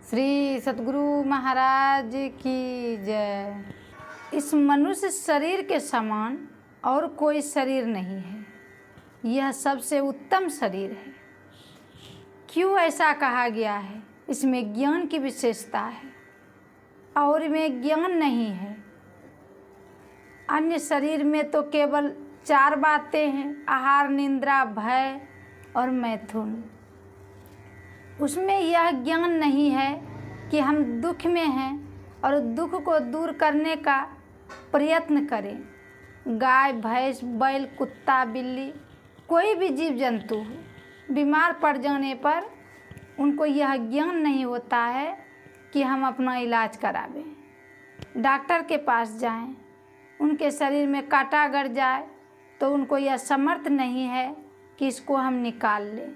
श्री सतगुरु महाराज की जय। इस मनुष्य शरीर के समान और कोई शरीर नहीं है, यह सबसे उत्तम शरीर है। क्यों ऐसा कहा गया है? इसमें ज्ञान की विशेषता है और में ज्ञान नहीं है। अन्य शरीर में तो केवल 4 बातें हैं: आहार, निद्रा, भय और मैथुन। उसमें यह ज्ञान नहीं है कि हम दुख में हैं और दुख को दूर करने का प्रयत्न करें। गाय, भैंस, बैल, कुत्ता, बिल्ली, कोई भी जीव जंतु हो, बीमार पड़ जाने पर उनको यह ज्ञान नहीं होता है कि हम अपना इलाज करावें, डॉक्टर के पास जाएं। उनके शरीर में कांटा गड़ जाए तो उनको यह समर्थ नहीं है कि इसको हम निकाल लें।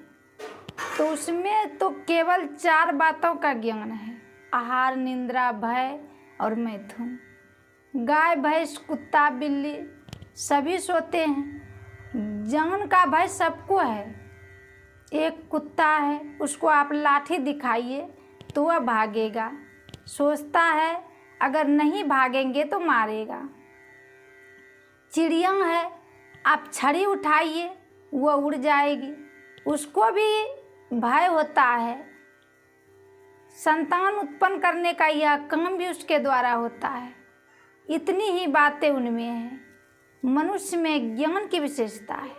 तो उसमें तो केवल 4 बातों का ज्ञान है: आहार, निद्रा, भय और मैथुन। गाय, भैंस, कुत्ता, बिल्ली सभी सोते हैं। जान का भय सबको है। एक कुत्ता है, उसको आप लाठी दिखाइए तो वह भागेगा, सोचता है अगर नहीं भागेंगे तो मारेगा। चिड़िया है, आप छड़ी उठाइए वह उड़ जाएगी, उसको भी भय होता है। संतान उत्पन्न करने का यह काम भी उसके द्वारा होता है। इतनी ही बातें उनमें हैं। मनुष्य में ज्ञान की विशेषता है,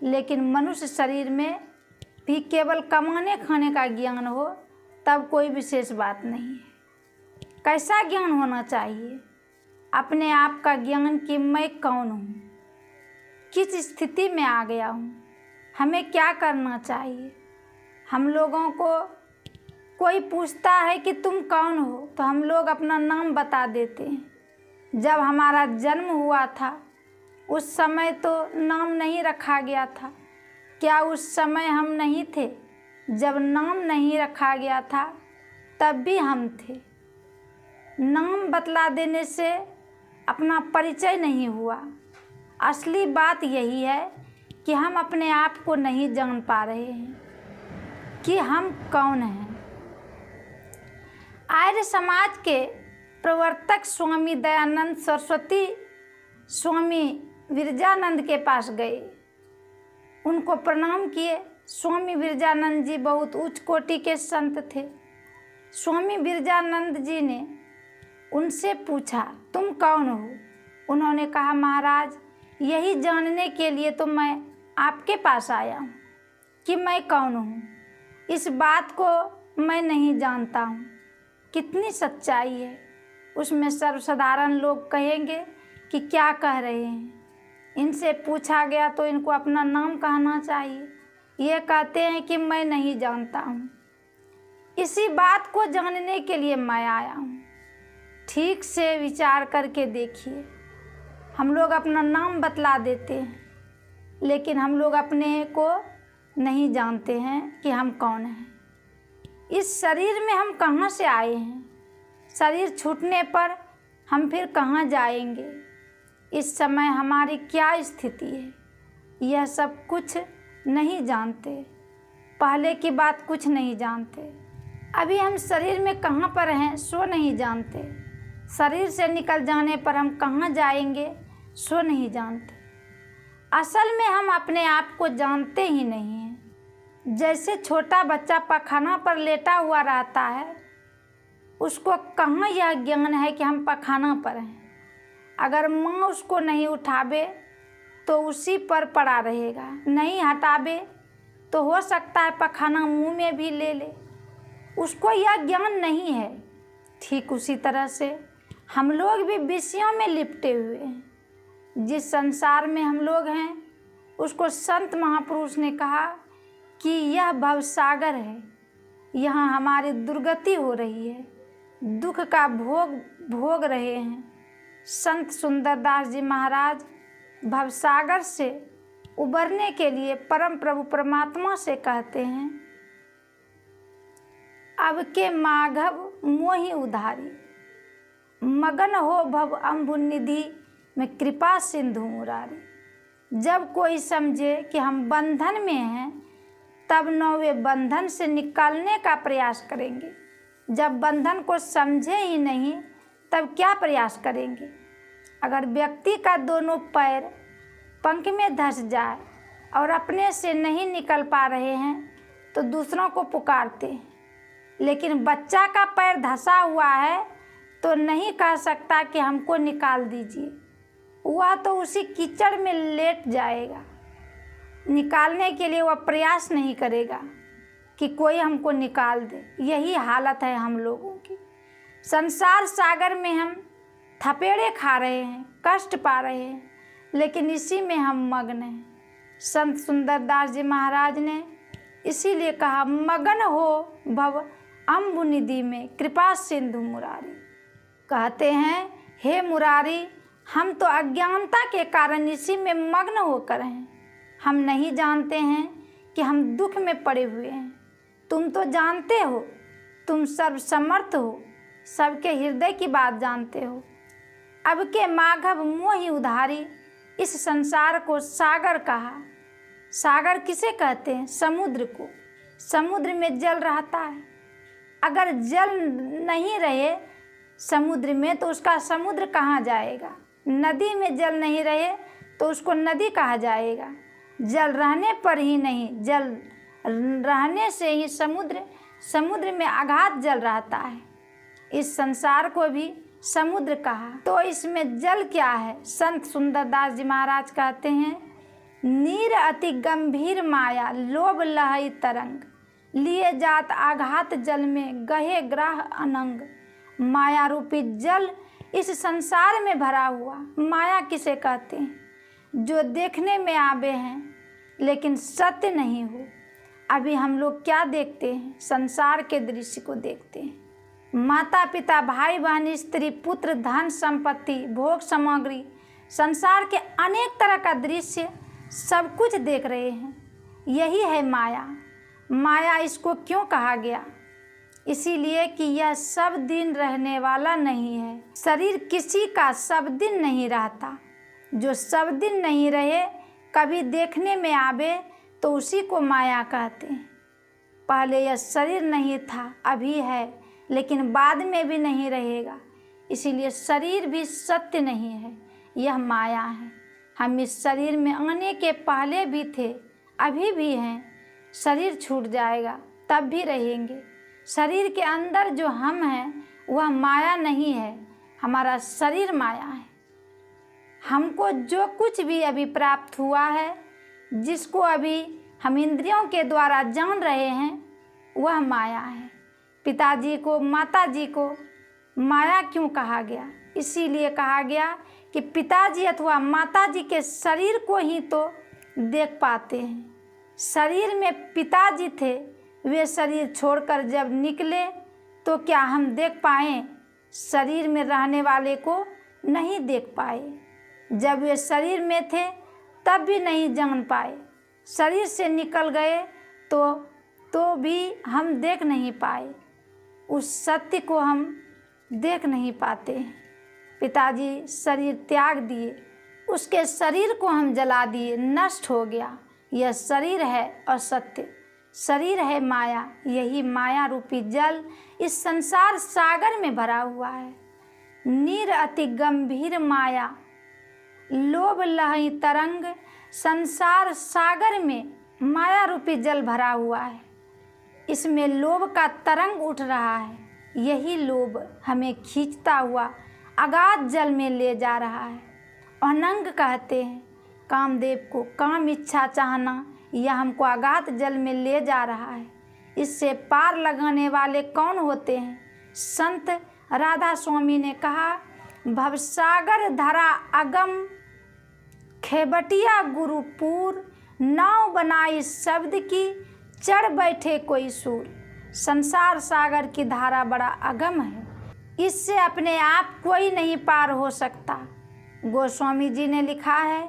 लेकिन मनुष्य शरीर में भी केवल कमाने खाने का ज्ञान हो तब कोई विशेष बात नहीं है। कैसा ज्ञान होना चाहिए? अपने आप का ज्ञान कि मैं कौन हूँ, किस स्थिति में आ गया हूँ, हमें क्या करना चाहिए। हम लोगों को कोई पूछता है कि तुम कौन हो, तो हम लोग अपना नाम बता देते हैं। जब हमारा जन्म हुआ था उस समय तो नाम नहीं रखा गया था। क्या उस समय हम नहीं थे? जब नाम नहीं रखा गया था तब भी हम थे। नाम बतला देने से अपना परिचय नहीं हुआ। असली बात यही है कि हम अपने आप को नहीं जान पा रहे हैं कि हम कौन हैं। आर्य समाज के प्रवर्तक स्वामी दयानंद सरस्वती स्वामी विरजानंद के पास गए, उनको प्रणाम किए। स्वामी विरजानंद जी बहुत उच्च कोटि के संत थे। स्वामी विरजानंद जी ने उनसे पूछा, तुम कौन हो? उन्होंने कहा, महाराज, यही जानने के लिए तो मैं आपके पास आया हूँ कि मैं कौन हूँ। इस बात को मैं नहीं जानता हूँ। कितनी सच्चाई है उसमें। सर्वसाधारण लोग कहेंगे कि क्या कह रहे हैं। इनसे पूछा गया तो इनको अपना नाम कहना चाहिए। ये कहते हैं कि मैं नहीं जानता हूँ। इसी बात को जानने के लिए मैं आया हूँ। ठीक से विचार करके देखिए। हम लोग अपना नाम बतला देते हैं, लेकिन हम लोग अपने को नहीं जानते हैं कि हम कौन हैं। इस शरीर में हम कहाँ से आए हैं? शरीर छूटने पर हम फिर कहाँ जाएंगे? इस समय हमारी क्या स्थिति है, यह सब कुछ नहीं जानते। पहले की बात कुछ नहीं जानते। अभी हम शरीर में कहाँ पर हैं सो नहीं जानते। शरीर से निकल जाने पर हम कहाँ जाएंगे सो नहीं जानते। असल में हम अपने आप को जानते ही नहीं हैं। जैसे छोटा बच्चा पखाना पर लेटा हुआ रहता है, उसको कहाँ यह ज्ञान है कि हम पखाना पर हैं। अगर माँ उसको नहीं उठावे तो उसी पर पड़ा रहेगा, नहीं हटावे तो हो सकता है पखाना मुंह में भी ले ले। उसको यह ज्ञान नहीं है। ठीक उसी तरह से हम लोग भी विषयों में लिपटे हुए हैं। जिस संसार में हम लोग हैं उसको संत महापुरुष ने कहा कि यह भवसागर है, यहाँ हमारी दुर्गति हो रही है, दुख का भोग रहे हैं। संत सुंदरदास जी महाराज भवसागर से उबरने के लिए परम प्रभु परमात्मा से कहते हैं, अब के माघव मोहि उधारी, मगन हो भव अम्बु निधि में कृपा सिंधु मुरारी। जब कोई समझे कि हम बंधन में हैं तब न वे बंधन से निकालने का प्रयास करेंगे, जब बंधन को समझे ही नहीं तब क्या प्रयास करेंगे। अगर व्यक्ति का दोनों पैर पंख में धंस जाए और अपने से नहीं निकल पा रहे हैं तो दूसरों को पुकारते हैं, लेकिन बच्चा का पैर धंसा हुआ है तो नहीं कह सकता कि हमको निकाल दीजिए, वह तो उसी कीचड़ में लेट जाएगा। निकालने के लिए वह प्रयास नहीं करेगा कि कोई हमको निकाल दे। यही हालत है हम लोगों की। संसार सागर में हम थपेड़े खा रहे हैं, कष्ट पा रहे हैं, लेकिन इसी में हम मग्न हैं। संत सुंदरदास जी महाराज ने इसीलिए कहा, मगन हो भव अम्बु निधि में कृपा सिंधु मुरारी। कहते हैं, हे मुरारी, हम तो अज्ञानता के कारण इसी में मग्न होकर हैं। हम नहीं जानते हैं कि हम दुख में पड़े हुए हैं। तुम तो जानते हो, तुम सर्वसमर्थ हो, सबके हृदय की बात जानते हो। अब के माघव मोहि उधारी, इस संसार को सागर कहा। सागर किसे कहते हैं? समुद्र को। समुद्र में जल रहता है। अगर जल नहीं रहे समुद्र में तो उसका समुद्र कहाँ जाएगा। नदी में जल नहीं रहे तो उसको नदी कहा जाएगा। जल रहने पर ही नहीं, जल रहने से ही समुद्र में अगाध जल रहता है। इस संसार को भी समुद्र कहा। तो इसमें जल क्या है? संत सुंदरदास जी महाराज कहते हैं, नीर अति गंभीर माया लोभ लहई तरंग, लिए जात आघात जल में गहे ग्राह अनंग। माया रूपी जल इस संसार में भरा हुआ। माया किसे कहते हैं? जो देखने में आवे हैं लेकिन सत्य नहीं हो। अभी हम लोग क्या देखते हैं? संसार के दृश्य को देखते हैं। माता पिता, भाई बहन, स्त्री पुत्र, धन संपत्ति, भोग सामग्री, संसार के अनेक तरह का दृश्य सब कुछ देख रहे हैं। यही है माया। माया इसको क्यों कहा गया? इसीलिए कि यह सब दिन रहने वाला नहीं है। शरीर किसी का सब दिन नहीं रहता। जो सब दिन नहीं रहे, कभी देखने में आवे तो उसी को माया कहते हैं। पहले यह शरीर नहीं था, अभी है, लेकिन बाद में भी नहीं रहेगा। इसीलिए शरीर भी सत्य नहीं है, यह माया है। हम इस शरीर में आने के पहले भी थे, अभी भी हैं। शरीर छूट जाएगा तब भी रहेंगे। शरीर के अंदर जो हम हैं वह माया नहीं है, हमारा शरीर माया है। हमको जो कुछ भी अभी प्राप्त हुआ है, जिसको अभी हम इंद्रियों के द्वारा जान रहे हैं, वह माया है। पिताजी को, माताजी को माया क्यों कहा गया? इसीलिए कहा गया कि पिताजी अथवा माताजी के शरीर को ही तो देख पाते हैं। शरीर में पिताजी थे, वे शरीर छोड़कर जब निकले तो क्या हम देख पाए? शरीर में रहने वाले को नहीं देख पाए। जब वे शरीर में थे तब भी नहीं जान पाए। शरीर से निकल गए तो भी हम देख नहीं पाए। उस सत्य को हम देख नहीं पाते हैं। पिताजी शरीर त्याग दिए, उसके शरीर को हम जला दिए, नष्ट हो गया। यह शरीर है और सत्य, शरीर है माया। यही माया रूपी जल इस संसार सागर में भरा हुआ है। नीर अति गंभीर माया लोभ लहई तरंग, संसार सागर में माया रूपी जल भरा हुआ है। इसमें लोभ का तरंग उठ रहा है। यही लोभ हमें खींचता हुआ अगाध जल में ले जा रहा है। अनंग कहते हैं कामदेव को। काम इच्छा चाहना यह हमको अगाध जल में ले जा रहा है। इससे पार लगाने वाले कौन होते हैं? संत राधा स्वामी ने कहा, भवसागर धरा अगम खेबटिया गुरुपुर, नाव बनाई शब्द की चढ़ बैठे कोई सूर। संसार सागर की धारा बड़ा अगम है, इससे अपने आप कोई नहीं पार हो सकता। गोस्वामी जी ने लिखा है,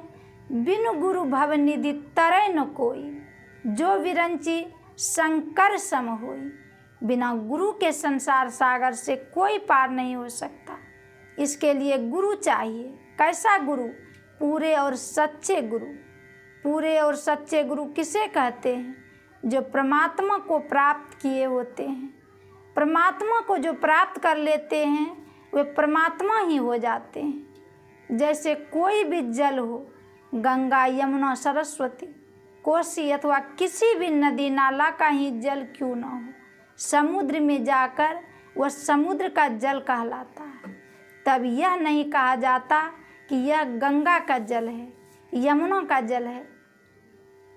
बिनु गुरु भवनिधि तरै न कोई, जो विरंची शंकर सम होई। बिना गुरु के संसार सागर से कोई पार नहीं हो सकता। इसके लिए गुरु चाहिए। कैसा गुरु? पूरे और सच्चे गुरु। पूरे और सच्चे गुरु किसे कहते हैं? जो परमात्मा को प्राप्त किए होते हैं। परमात्मा को जो प्राप्त कर लेते हैं वे परमात्मा ही हो जाते हैं। जैसे कोई भी जल हो, गंगा, यमुना, सरस्वती, कोसी अथवा किसी भी नदी नाला का ही जल क्यों ना हो, समुद्र में जाकर वह समुद्र का जल कहलाता है। तब यह नहीं कहा जाता कि यह गंगा का जल है, यमुना का जल है,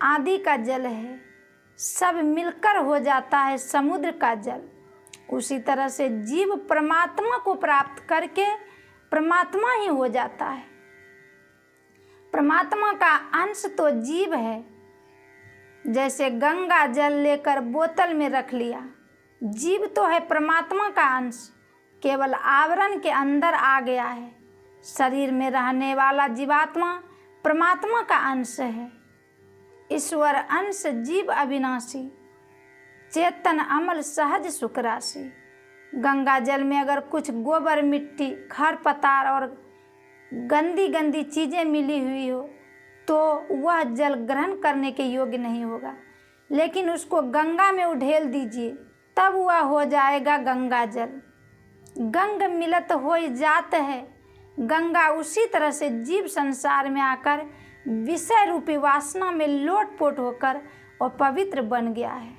आदि का जल है, सब मिलकर हो जाता है समुद्र का जल। उसी तरह से जीव परमात्मा को प्राप्त करके परमात्मा ही हो जाता है। परमात्मा का अंश तो जीव है। जैसे गंगा जल लेकर बोतल में रख लिया, जीव तो है परमात्मा का अंश, केवल आवरण के अंदर आ गया है। शरीर में रहने वाला जीवात्मा परमात्मा का अंश है। ईश्वर अंश जीव अविनाशी, चेतन अमल सहज सुख राशि। गंगा जल में अगर कुछ गोबर, मिट्टी, खरपतवार और गंदी गंदी चीज़ें मिली हुई हो तो वह जल ग्रहण करने के योग्य नहीं होगा। लेकिन उसको गंगा में उड़ेल दीजिए, तब वह हो जाएगा गंगा जल। गंग मिलत होई जात है। गंगा उसी तरह से जीव संसार में आकर विषय रूपी वासना में लोटपोट होकर और पवित्र बन गया है।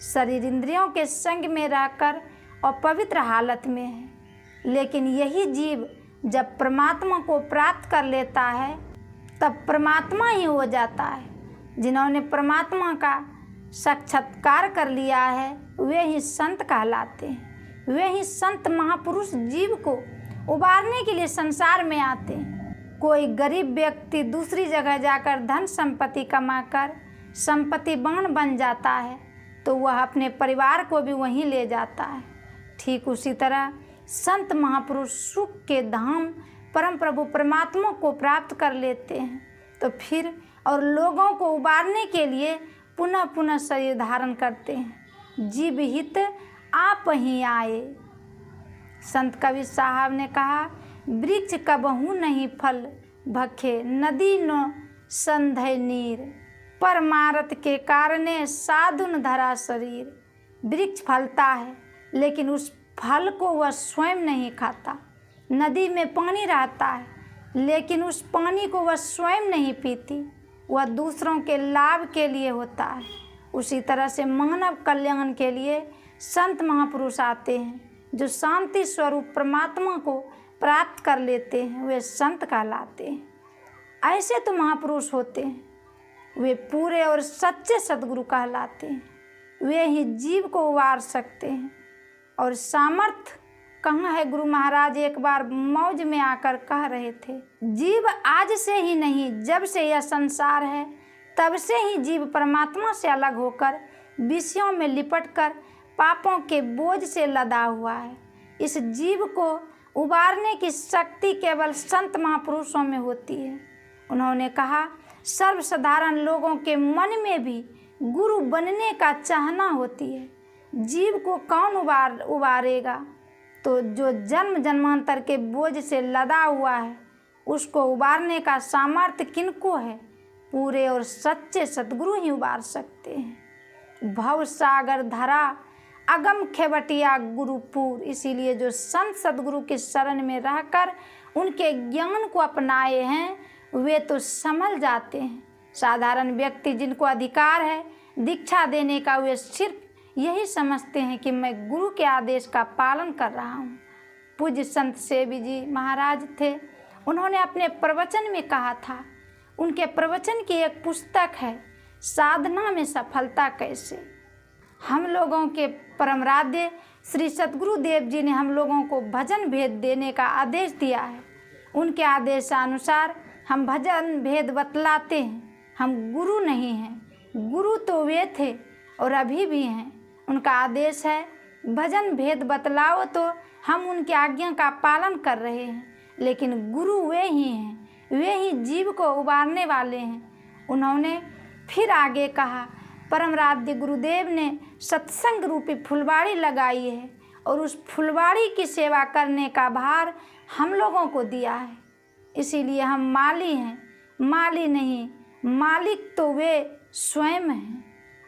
शरीर इंद्रियों के संग में रहकर और पवित्र हालत में है। लेकिन यही जीव जब परमात्मा को प्राप्त कर लेता है तब परमात्मा ही हो जाता है। जिन्होंने परमात्मा का साक्षात्कार कर लिया है वे ही संत कहलाते हैं। वे ही संत महापुरुष जीव को उबारने के लिए संसार में आते हैं। कोई गरीब व्यक्ति दूसरी जगह जाकर धन संपत्ति कमाकर संपत्तिवान बन जाता है तो वह अपने परिवार को भी वहीं ले जाता है। ठीक उसी तरह संत महापुरुष सुख के धाम परम प्रभु परमात्मा को प्राप्त कर लेते हैं तो फिर और लोगों को उबारने के लिए पुनः पुनः शरीर धारण करते हैं। जीव हित आप ही आए। संत कबीर साहब ने कहा, वृक्ष कबहू नहीं फल भखे, नदी न संधय नीर, परमारथ के कारणे साधुन धरा शरीर। वृक्ष फलता है लेकिन उस फल को वह स्वयं नहीं खाता। नदी में पानी रहता है लेकिन उस पानी को वह स्वयं नहीं पीती, वह दूसरों के लाभ के लिए होता है। उसी तरह से मानव कल्याण के लिए संत महापुरुष आते हैं जो शांति स्वरूप परमात्मा को प्राप्त कर लेते हैं, वे संत कहलाते हैं। ऐसे तो महापुरुष होते हैं, वे पूरे और सच्चे सद्गुरु कहलाते हैं। वे ही जीव को उबार सकते हैं। और सामर्थ्य कहाँ है? गुरु महाराज एक बार मौज में आकर कह रहे थे, जीव आज से ही नहीं, जब से यह संसार है तब से ही जीव परमात्मा से अलग होकर विषयों में लिपटकर पापों के बोझ से लदा हुआ है। इस जीव को उबारने की शक्ति केवल संत महापुरुषों में होती है। उन्होंने कहा, सर्वसाधारण लोगों के मन में भी गुरु बनने का चाहना होती है। जीव को कौन उबारेगा? तो जो जन्म जन्मांतर के बोझ से लदा हुआ है उसको उबारने का सामर्थ्य किनको है? पूरे और सच्चे सद्गुरु ही उबार सकते हैं। भव सागर धरा अगम खेवटिया गुरुपुर। इसीलिए जो संत सद्गुरु के शरण में रहकर उनके ज्ञान को अपनाए हैं वे तो संभल जाते हैं। साधारण व्यक्ति जिनको अधिकार है दीक्षा देने का, वे सिर्फ यही समझते हैं कि मैं गुरु के आदेश का पालन कर रहा हूँ। पूज्य संत सेवी जी महाराज थे, उन्होंने अपने प्रवचन में कहा था, उनके प्रवचन की एक पुस्तक है, साधना में सफलता कैसे। हम लोगों के परमराध्य श्री सद्गुरु देव जी ने हम लोगों को भजन भेद देने का आदेश दिया है। उनके आदेशानुसार हम भजन भेद बतलाते हैं। हम गुरु नहीं हैं, गुरु तो वे थे और अभी भी हैं। उनका आदेश है भजन भेद बतलाओ, तो हम उनकी आज्ञा का पालन कर रहे हैं। लेकिन गुरु वे ही हैं, वे ही जीव को उबारने वाले हैं। उन्होंने फिर आगे कहा, परमराध्य गुरुदेव ने सत्संग रूपी फुलवाड़ी लगाई है और उस फुलवाड़ी की सेवा करने का भार हम लोगों को दिया है। इसीलिए हम माली हैं, माली नहीं, मालिक तो वे स्वयं हैं।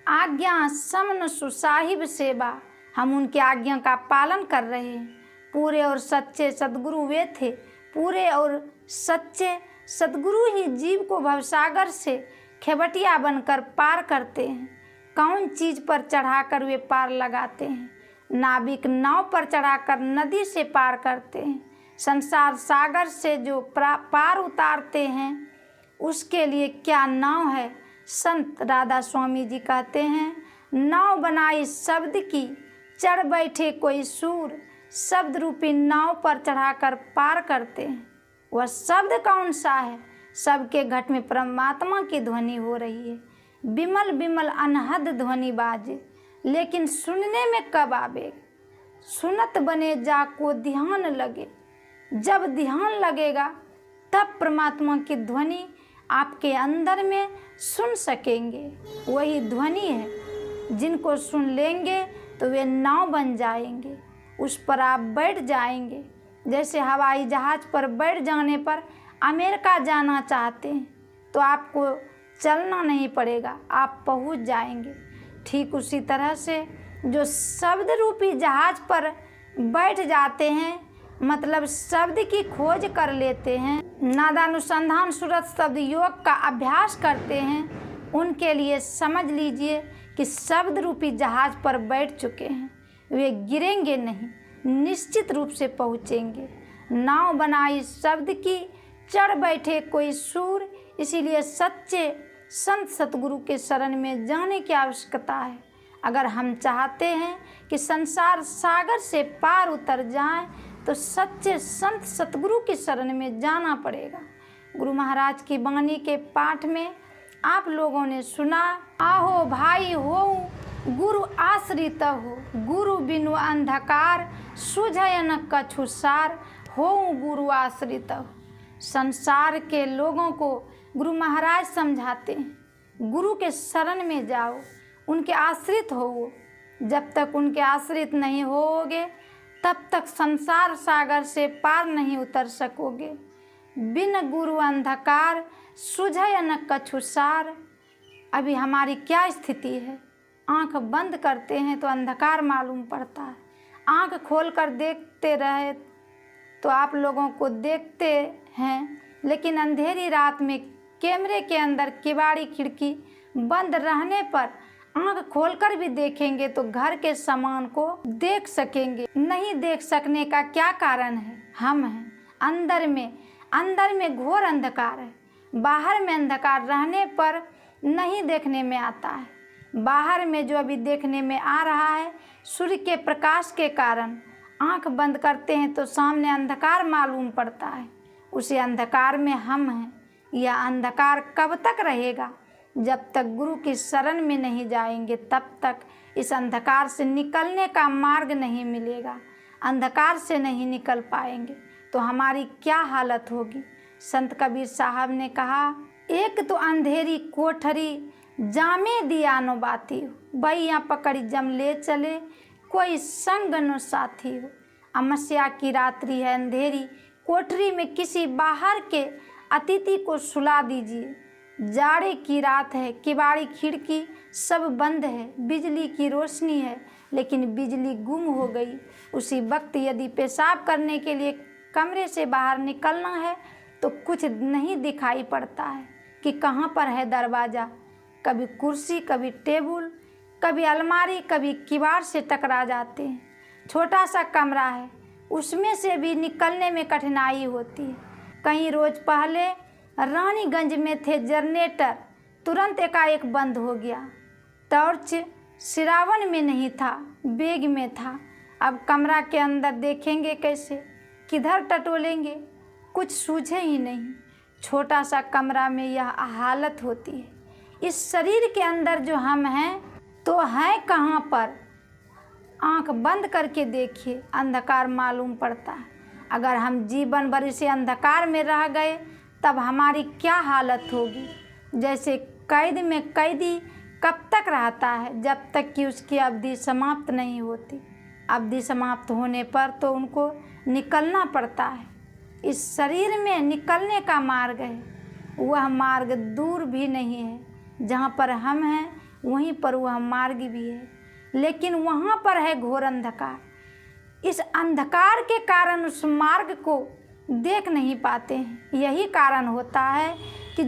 आज्ञा समन सुसाहिब सेवा, हम उनकी आज्ञा का पालन कर रहे हैं। पूरे और सच्चे सद्गुरु वे थे। पूरे और सच्चे सद्गुरु ही जीव को भवसागर से खेवटिया बनकर पार करते हैं। कौन चीज़ पर चढ़ाकर वे पार लगाते हैं? नाविक नाव पर चढ़ाकर नदी से पार करते हैं। संसार सागर से जो पार उतारते हैं उसके लिए क्या नाव है? संत राधा स्वामी जी कहते हैं, नाव बनाई शब्द की, चढ़ बैठे कोई सूर, शब्द रूपी नाव पर चढ़ाकर पार करते हैं। वह शब्द कौन सा है? सबके घट में परमात्मा की ध्वनि हो रही है। बिमल बिमल अनहद ध्वनि बाजे, लेकिन सुनने में कब आवे? सुनत बने जाको ध्यान लगे। जब ध्यान लगेगा तब परमात्मा की ध्वनि आपके अंदर में सुन सकेंगे। वही ध्वनि है। जिनको सुन लेंगे तो वे नाव बन जाएंगे, उस पर आप बैठ जाएंगे। जैसे हवाई जहाज़ पर बैठ जाने पर अमेरिका जाना चाहते हैं तो आपको चलना नहीं पड़ेगा, आप पहुंच जाएंगे। ठीक उसी तरह से जो शब्द रूपी जहाज़ पर बैठ जाते हैं, मतलब शब्द की खोज कर लेते हैं, नादानुसंधान सूरत शब्द योग का अभ्यास करते हैं, उनके लिए समझ लीजिए कि शब्द रूपी जहाज़ पर बैठ चुके हैं। वे गिरेंगे नहीं, निश्चित रूप से पहुँचेंगे। नाव बनाई शब्द की, चढ़ बैठे कोई सूर। इसीलिए सच्चे संत सतगुरु के शरण में जाने की आवश्यकता है। अगर हम चाहते हैं कि संसार सागर से पार उतर जाएं, तो सच्चे संत सतगुरु की शरण में जाना पड़ेगा। गुरु महाराज की वाणी के पाठ में आप लोगों ने सुना, आहो भाई हो गुरु आश्रित हो, गुरु बिनु अंधकार सुझय न कछु सार, हो गुरु आश्रित हो। संसार के लोगों को गुरु महाराज समझाते हैं, गुरु के शरण में जाओ, उनके आश्रित हो। जब तक उनके आश्रित नहीं होगे तब तक संसार सागर से पार नहीं उतर सकोगे। बिन गुरु अंधकार सुझय न कछु सार। अभी हमारी क्या स्थिति है? आंख बंद करते हैं तो अंधकार मालूम पड़ता है, आंख खोलकर देखते रहे तो आप लोगों को देखते हैं, लेकिन अंधेरी रात में कैमरे के अंदर किवाड़ी खिड़की बंद रहने पर आंख खोलकर भी देखेंगे तो घर के सामान को देख सकेंगे। नहीं देख सकने का क्या कारण है? हम हैं अंदर में घोर अंधकार है। बाहर में अंधकार रहने पर नहीं देखने में आता है। बाहर में जो अभी देखने में आ रहा है, सूर्य के प्रकाश के कारण आंख बंद करते हैं तो सामने अंधकार मालूम पड़ता है। उसी अंधकार में हम हैं। यह अंधकार कब तक रहेगा? जब तक गुरु की शरण में नहीं जाएंगे तब तक इस अंधकार से निकलने का मार्ग नहीं मिलेगा। अंधकार से नहीं निकल पाएंगे तो हमारी क्या हालत होगी? संत कबीर साहब ने कहा, एक तो अंधेरी कोठरी जामे दिया नो बाती हो, बैया पकड़ी जम ले चले कोई संग नो साथी हो। अमावस्या की रात्रि है, अंधेरी कोठरी में किसी बाहर के अतिथि को सुला दीजिए। जाड़े की रात है, किवाड़ी खिड़की सब बंद है, बिजली की रोशनी है, लेकिन बिजली गुम हो गई। उसी वक्त यदि पेशाब करने के लिए कमरे से बाहर निकलना है तो कुछ नहीं दिखाई पड़ता है कि कहाँ पर है दरवाज़ा। कभी कुर्सी, कभी टेबल, कभी अलमारी, कभी किवाड़ से टकरा जाते हैं। छोटा सा कमरा है, उसमें से भी निकलने में कठिनाई होती है। कहीं रोज पहले रानीगंज में थे जनरेटर, तुरंत एकाएक बंद हो गया। टॉर्च सिरावन में नहीं था, बैग में था। अब कमरा के अंदर देखेंगे कैसे, किधर टटोलेंगे? कुछ सूझे ही नहीं। छोटा सा कमरा में यह हालत होती है। इस शरीर के अंदर जो हम हैं तो हैं कहाँ पर? आंख बंद करके देखिए, अंधकार मालूम पड़ता है। अगर हम जीवन भर इसे अंधकार में रह गए तब हमारी क्या हालत होगी? जैसे कैद में कैदी कब तक रहता है? जब तक कि उसकी अवधि समाप्त नहीं होती। अवधि समाप्त होने पर तो उनको निकलना पड़ता है। इस शरीर में निकलने का मार्ग है, वह मार्ग दूर भी नहीं है। जहाँ पर हम हैं वहीं पर वह मार्ग भी है। लेकिन वहाँ पर है घोर अंधकार। इस अंधकार के कारण उस मार्ग को देख नहीं पाते हैं। यही कारण होता है कि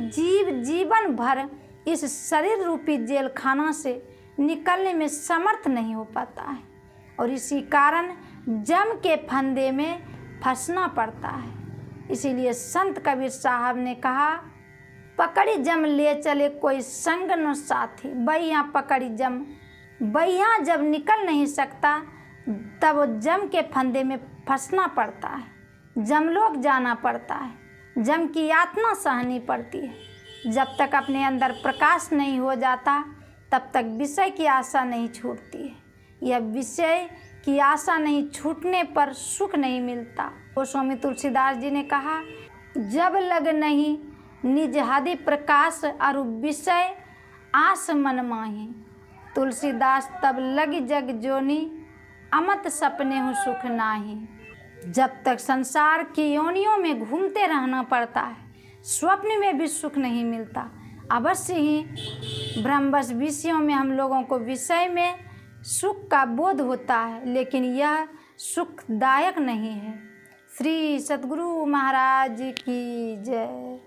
जीवन भर इस शरीर रूपी जेल खाना से निकलने में समर्थ नहीं हो पाता है और इसी कारण जम के फंदे में फंसना पड़ता है। इसीलिए संत कबीर साहब ने कहा, पकड़ी जम ले चले कोई संग न साथी, बैया पकड़ी जम। बैया जब निकल नहीं सकता तब जम के फंदे में फंसना पड़ता है, जमलोक जाना पड़ता है, जम की यातना सहनी पड़ती है। जब तक अपने अंदर प्रकाश नहीं हो जाता तब तक विषय की आशा नहीं छूटती है। यह विषय की आशा नहीं छूटने पर सुख नहीं मिलता। गोस्वामी तुलसीदास जी ने कहा, जब लग नहीं निज हदि प्रकाश अरु विषय आस मन माही। तुलसीदास तब लगी जग जोनी अमत सपने हूँ सुख नाही। जब तक संसार की योनियों में घूमते रहना पड़ता है, स्वप्न में भी सुख नहीं मिलता। अवश्य ही ब्रह्मवश विषयों में हम लोगों को विषय में सुख का बोध होता है, लेकिन यह सुखदायक नहीं है। श्री सद्गुरु महाराज की जय।